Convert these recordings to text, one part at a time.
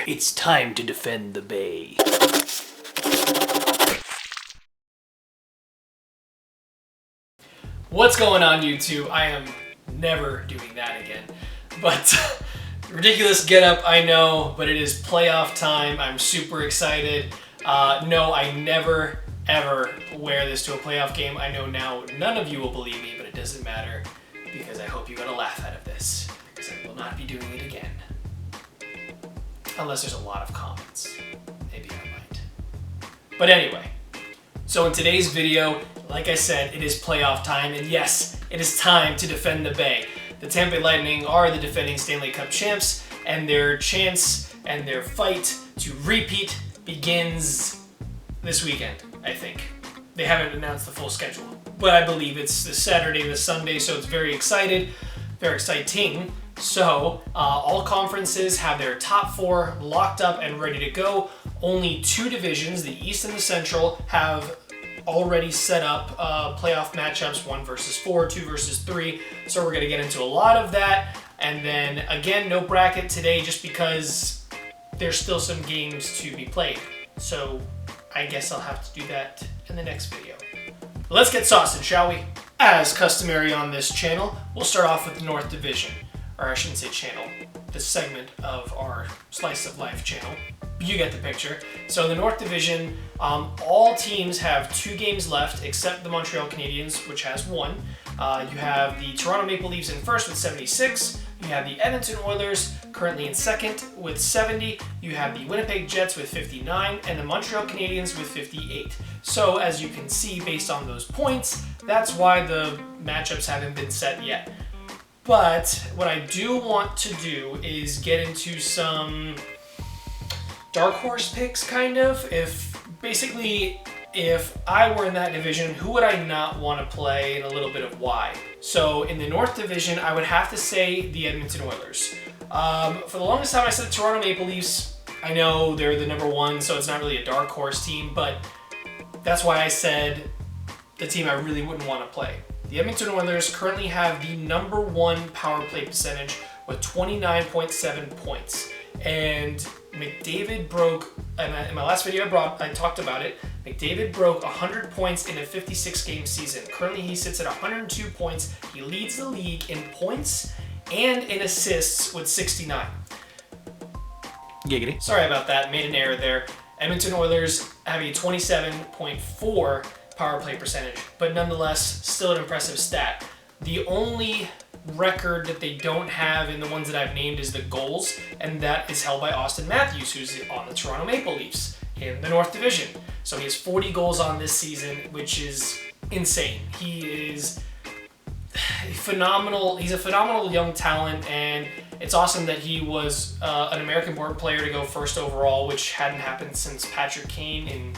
It's time to defend the Bay. What's going on, YouTube? I am never doing that again. But ridiculous getup, I know, but it is playoff time. I'm super excited. No, I never, ever wear this to a playoff game. I know now none of you will believe me, but it doesn't matter because I hope you got a laugh out of this because I will not be doing it again. Unless there's a lot of comments. Maybe I might. But anyway, so in today's video, like I said, it is playoff time, and yes, it is time to defend the Bay. The Tampa Bay Lightning are the defending Stanley Cup champs, and their chance and their fight to repeat begins this weekend, I think. They haven't announced the full schedule, but I believe it's the Saturday and the Sunday, so it's very exciting. So, all conferences have their top four locked up and ready to go. Only two divisions, the East and the Central, have already set up playoff matchups, 1 versus 4, 2 versus 3. So we're going to get into a lot of that. And then, again, no bracket today just because there's still some games to be played. So I guess I'll have to do that in the next video. Let's get sausage, shall we? As customary on this channel, we'll start off with the North Division. Or I shouldn't say channel, this segment of our Slice of Life channel. You get the picture. So in the North Division, all teams have 2 games left except the Montreal Canadiens, which has 1. You have the Toronto Maple Leafs in first with 76. You have the Edmonton Oilers currently in second with 70. You have the Winnipeg Jets with 59 and the Montreal Canadiens with 58. So as you can see based on those points, that's why the matchups haven't been set yet. But what I do want to do is get into some dark horse picks, kind of. If I were in that division, who would I not want to play, and a little bit of why. So in the North Division, I would have to say the Edmonton Oilers. For the longest time, I said the Toronto Maple Leafs. I know they're the number 1, so it's not really a dark horse team, but that's why I said the team I really wouldn't want to play. The Edmonton Oilers currently have the number 1 power play percentage with 29.7 points. And McDavid broke, in my last video I talked about it, McDavid broke 100 points in a 56-game season. Currently he sits at 102 points. He leads the league in points and in assists with 69. Giggity. Sorry about that, made an error there. Edmonton Oilers have a 27.4 power play percentage, but nonetheless, still an impressive stat. The only record that they don't have in the ones that I've named is the goals, and that is held by Austin Matthews, who's on the Toronto Maple Leafs in the North Division. So he has 40 goals on this season, which is insane. He is phenomenal. He's a phenomenal young talent, and it's awesome that he was an American-born player to go first overall, which hadn't happened since Patrick Kane in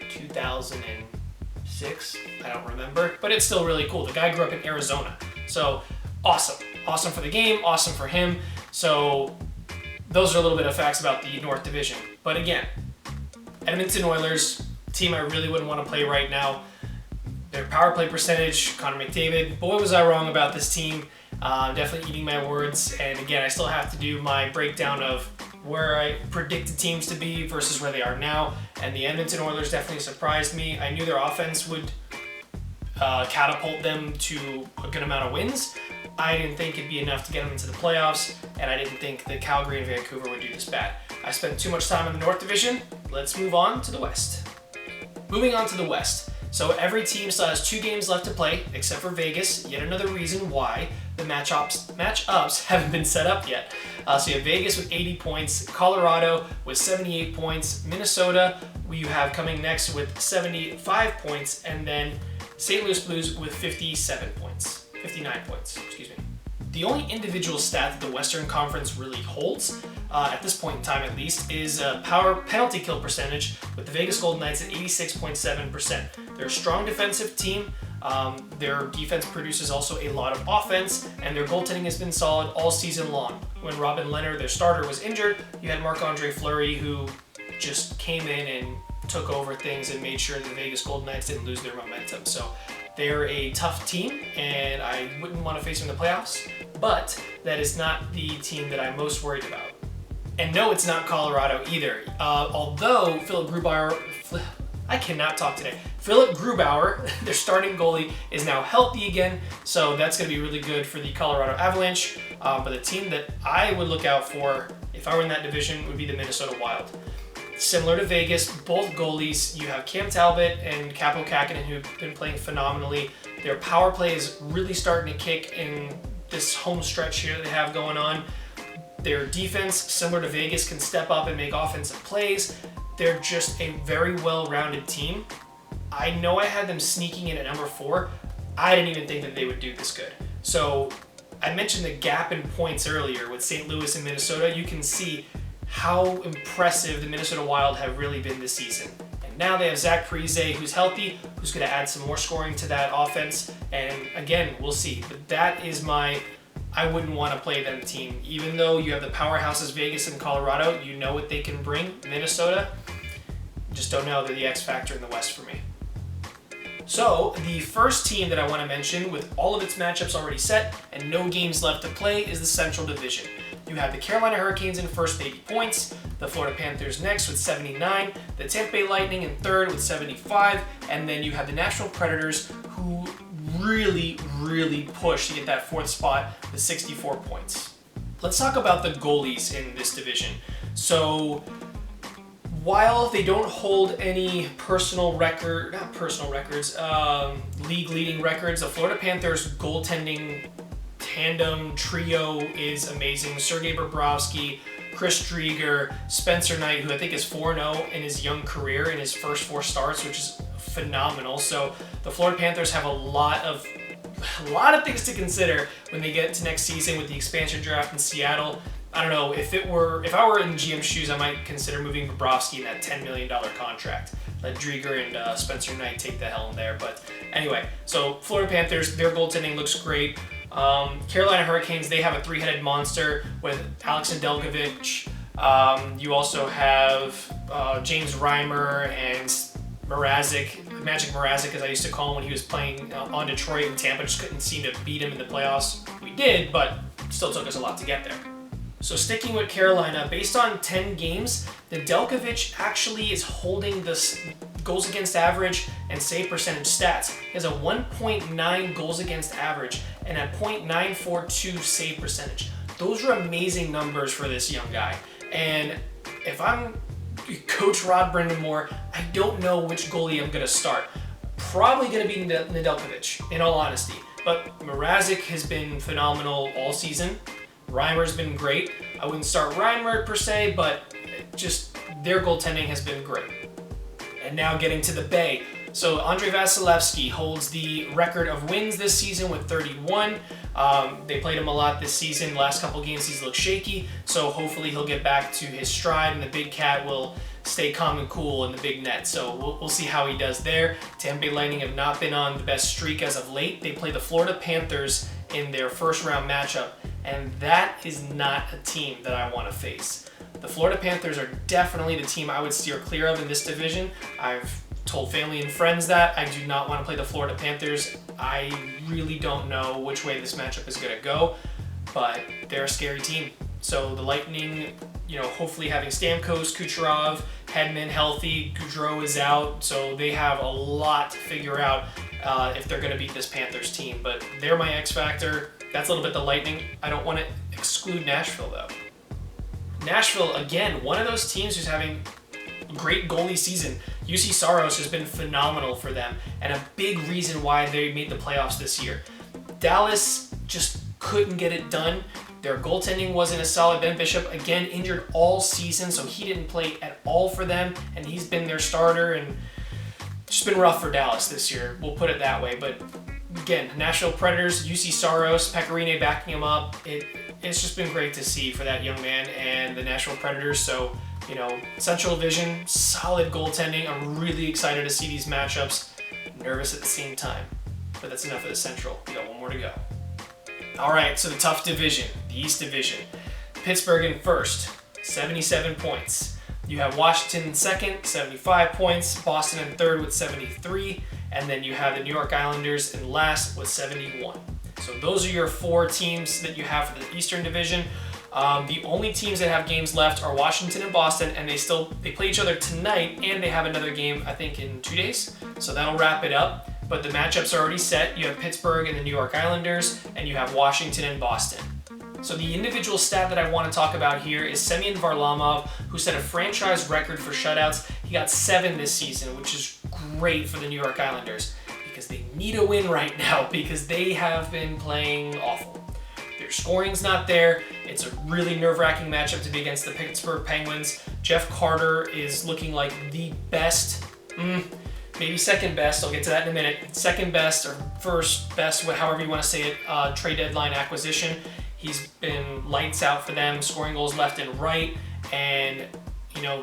2006. I don't remember, but it's still really cool. The guy grew up in Arizona, so awesome. Awesome for the game, awesome for him. So those are a little bit of facts about the North Division. But again, Edmonton Oilers, team I really wouldn't want to play right now. Their power play percentage, Connor McDavid, boy was I wrong about this team. Definitely eating my words. And again, I still have to do my breakdown of where I predicted teams to be versus where they are now. And the Edmonton Oilers definitely surprised me. I knew their offense would catapult them to a good amount of wins. I didn't think it'd be enough to get them into the playoffs, and I didn't think that Calgary and Vancouver would do this bad. I spent too much time in the North Division. Let's move on to the West. Moving on to the West. So every team still has 2 games left to play, except for Vegas. Yet another reason why the matchups haven't been set up yet. So you have Vegas with 80 points, Colorado with 78 points, Minnesota you have coming next with 75 points, and then St. Louis Blues with 59 points, excuse me. The only individual stat that the Western Conference really holds, at this point in time at least, is power penalty kill percentage with the Vegas Golden Knights at 86.7%. They're a strong defensive team. Their defense produces also a lot of offense, and their goaltending has been solid all season long. When Robin Lehner, their starter, was injured, you had Marc-Andre Fleury, who just came in and took over things and made sure that the Vegas Golden Knights didn't lose their momentum. So they're a tough team, and I wouldn't want to face them in the playoffs, but that is not the team that I'm most worried about. And no, it's not Colorado either. Although Philip Grubauer, I cannot talk today. Philip Grubauer, their starting goalie, is now healthy again, so that's going to be really good for the Colorado Avalanche. But the team that I would look out for, if I were in that division, would be the Minnesota Wild. Similar to Vegas, both goalies, you have Cam Talbot and Capo Kakinen, who've been playing phenomenally. Their power play is really starting to kick in this home stretch here they have going on. Their defense, similar to Vegas, can step up and make offensive plays. They're just a very well-rounded team. I know I had them sneaking in at number 4. I didn't even think that they would do this good. So I mentioned the gap in points earlier with St. Louis and Minnesota. You can see how impressive the Minnesota Wild have really been this season. And now they have Zach Parise, who's healthy, who's going to add some more scoring to that offense. And again, we'll see. But that is my... I wouldn't want to play them team. Even though you have the powerhouses Vegas and Colorado, you know what they can bring. Minnesota, just don't know. They're the X factor in the West for me. So the first team that I want to mention, with all of its matchups already set and no games left to play, is the Central Division. You have the Carolina Hurricanes in first with 80 points, the Florida Panthers next with 79, the Tampa Bay Lightning in third with 75, and then you have the Nashville Predators, who really push to get that 4th spot with 64 points. Let's talk about the goalies in this division. So while they don't hold any league leading records, the Florida Panthers goaltending tandem trio is amazing. Sergei Bobrovsky, Chris Driedger, Spencer Knight, who I think is 4-0 in his young career in his first 4 starts, which is phenomenal. So the Florida Panthers have a lot of things to consider when they get to next season with the expansion draft in Seattle. I don't know, if I were in GM's shoes, I might consider moving Bobrovsky in that $10 million contract. Let Driedger and Spencer Knight take the helm there. But anyway, so Florida Panthers, their goaltending looks great. Carolina Hurricanes, they have a 3-headed monster with Alex Nedeljkovic. You also have James Reimer and Magic Mrazek, as I used to call him when he was playing on Detroit, and Tampa just couldn't seem to beat him in the playoffs. We did, but still took us a lot to get there. So sticking with Carolina, based on 10 games, Nedeljkovic actually is holding this goals against average and save percentage stats. He has a 1.9 goals against average and a .942 save percentage. Those are amazing numbers for this young guy. And if I'm Coach Rod Brindamore, I don't know which goalie I'm going to start. Probably going to be Nedeljkovic, in all honesty. But Mrazek has been phenomenal all season. Reimer's been great. I wouldn't start Reimer per se, but just their goaltending has been great. And now getting to the Bay. So Andrei Vasilevsky holds the record of wins this season with 31. They played him a lot this season. Last couple games he's looked shaky, so hopefully he'll get back to his stride and the big cat will stay calm and cool in the big net. So we'll see how he does there. Tampa Bay Lightning have not been on the best streak as of late. They play the Florida Panthers in their first round matchup, and that is not a team that I want to face. The Florida Panthers are definitely the team I would steer clear of in this division. I've told family and friends that I do not want to play the Florida Panthers. I really don't know which way this matchup is going to go, but they're a scary team. So the Lightning, hopefully having Stamkos, Kucherov, Hedman healthy, Gaudreau is out, so they have a lot to figure out if they're going to beat this Panthers team. But they're my X factor. That's a little bit the Lightning. I don't want to exclude Nashville, though. Nashville, again, one of those teams who's having a great goalie season. UC Saros has been phenomenal for them and a big reason why they made the playoffs this year. Dallas just couldn't get it done. Their goaltending wasn't as solid. Ben Bishop, again, injured all season, so he didn't play at all for them, and he's been their starter, and it's just been rough for Dallas this year. We'll put it that way. But again, Nashville Predators, UC Saros, Pecorine backing him up. It's just been great to see for that young man and the Nashville Predators. So, Central Division, solid goaltending. I'm really excited to see these matchups. Nervous at the same time. But that's enough of the Central. We got one more to go. All right, so the tough division, the East Division. Pittsburgh in first, 77 points. You have Washington in second, 75 points. Boston in third with 73. And then you have the New York Islanders in last with 71. So those are your 4 teams that you have for the Eastern Division. The only teams that have games left are Washington and Boston, and they play each other tonight, and they have another game, I think, in 2 days. So that'll wrap it up. But the matchups are already set. You have Pittsburgh and the New York Islanders, and you have Washington and Boston. So the individual stat that I want to talk about here is Semyon Varlamov, who set a franchise record for shutouts. He got 7 this season, which is great for the New York Islanders because they need a win right now because they have been playing awful. Their scoring's not there. It's a really nerve-wracking matchup to be against the Pittsburgh Penguins. Jeff Carter is looking like the best, maybe second best, I'll get to that in a minute, second best or first best, however you want to say it, trade deadline acquisition. He's been lights out for them, scoring goals left and right, and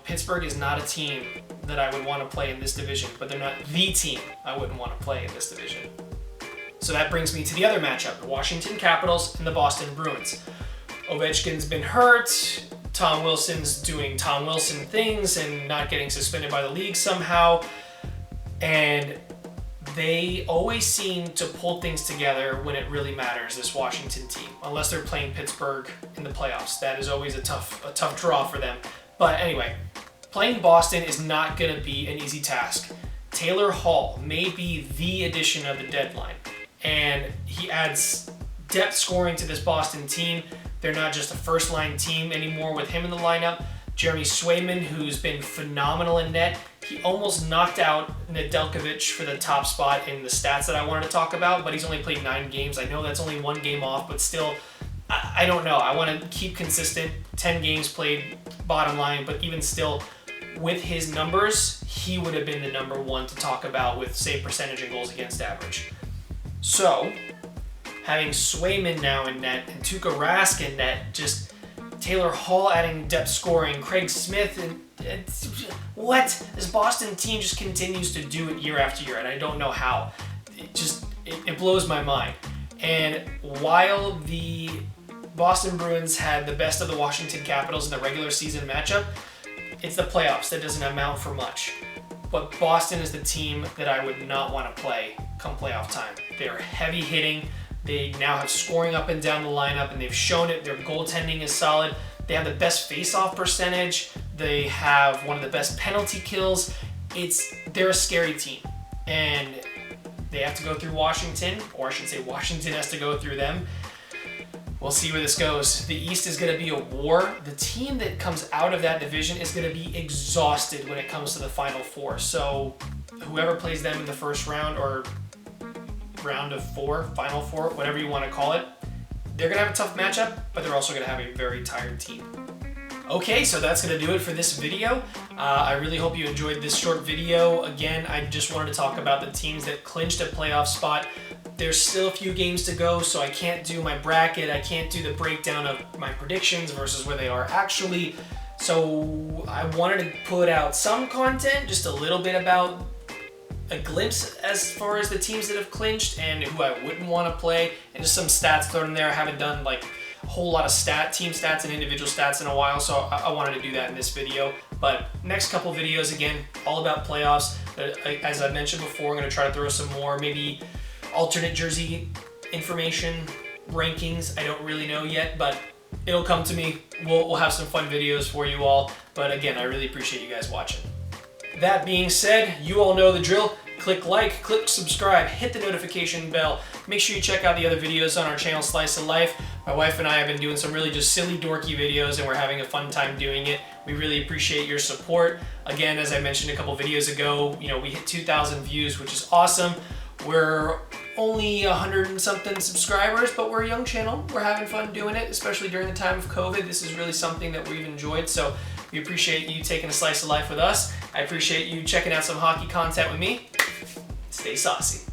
Pittsburgh is not a team that I would want to play in this division, but they're not the team I wouldn't want to play in this division. So that brings me to the other matchup, the Washington Capitals and the Boston Bruins. Ovechkin's been hurt, Tom Wilson's doing Tom Wilson things and not getting suspended by the league somehow, and they always seem to pull things together when it really matters, this Washington team, unless they're playing Pittsburgh in the playoffs. That is always a tough draw for them. But anyway, playing Boston is not going to be an easy task. Taylor Hall may be the addition of the deadline, and he adds depth scoring to this Boston team. They're not just a first-line team anymore with him in the lineup. Jeremy Swayman, who's been phenomenal in net, he almost knocked out Nedeljkovic for the top spot in the stats that I wanted to talk about, but he's only played 9 games. I know that's only 1 game off, but still, I don't know. I want to keep consistent. 10 games played, bottom line, but even still, with his numbers, he would have been the number 1 to talk about with save percentage and goals against average. So, having Swayman now in net and Tuukka Rask in net, just Taylor Hall adding depth scoring, Craig Smith, and what? This Boston team just continues to do it year after year, and I don't know how. It blows my mind. And while the Boston Bruins had the best of the Washington Capitals in the regular season matchup, it's the playoffs that doesn't amount for much. But Boston is the team that I would not want to play come playoff time. They are heavy hitting. They now have scoring up and down the lineup, and they've shown it. Their goaltending is solid. They have the best face-off percentage. They have one of the best penalty kills. They're a scary team, and they have to go through Washington, or I should say Washington has to go through them. We'll see where this goes. The East is going to be a war. The team that comes out of that division is going to be exhausted when it comes to the Final Four. So whoever plays them in the first round or round of 4, Final Four, whatever you want to call it, they're going to have a tough matchup, but they're also going to have a very tired team. Okay, so that's going to do it for this video. I really hope you enjoyed this short video. Again, I just wanted to talk about the teams that clinched a playoff spot. There's still a few games to go, so I can't do my bracket. I can't do the breakdown of my predictions versus where they are actually. So I wanted to put out some content, just a little bit about a glimpse as far as the teams that have clinched and who I wouldn't want to play, and just some stats thrown in there. I haven't done like a whole lot of team stats and individual stats in a while, so I wanted to do that in this video. But next couple videos, again, all about playoffs. As I mentioned before, I'm going to try to throw some more maybe alternate jersey information, rankings. I don't really know yet, but it'll come to me. We'll have some fun videos for you all. But again, I really appreciate you guys watching. That being said, you all know the drill. Click like, click subscribe, hit the notification bell. Make sure you check out the other videos on our channel, Slice of Life. My wife and I have been doing some really just silly, dorky videos, and we're having a fun time doing it. We really appreciate your support. Again, as I mentioned a couple videos ago, we hit 2,000 views, which is awesome. We're only 100 and something subscribers, but we're a young channel. We're having fun doing it, especially during the time of COVID. This is really something that we've enjoyed, so we appreciate you taking a slice of life with us. I appreciate you checking out some hockey content with me. Stay saucy.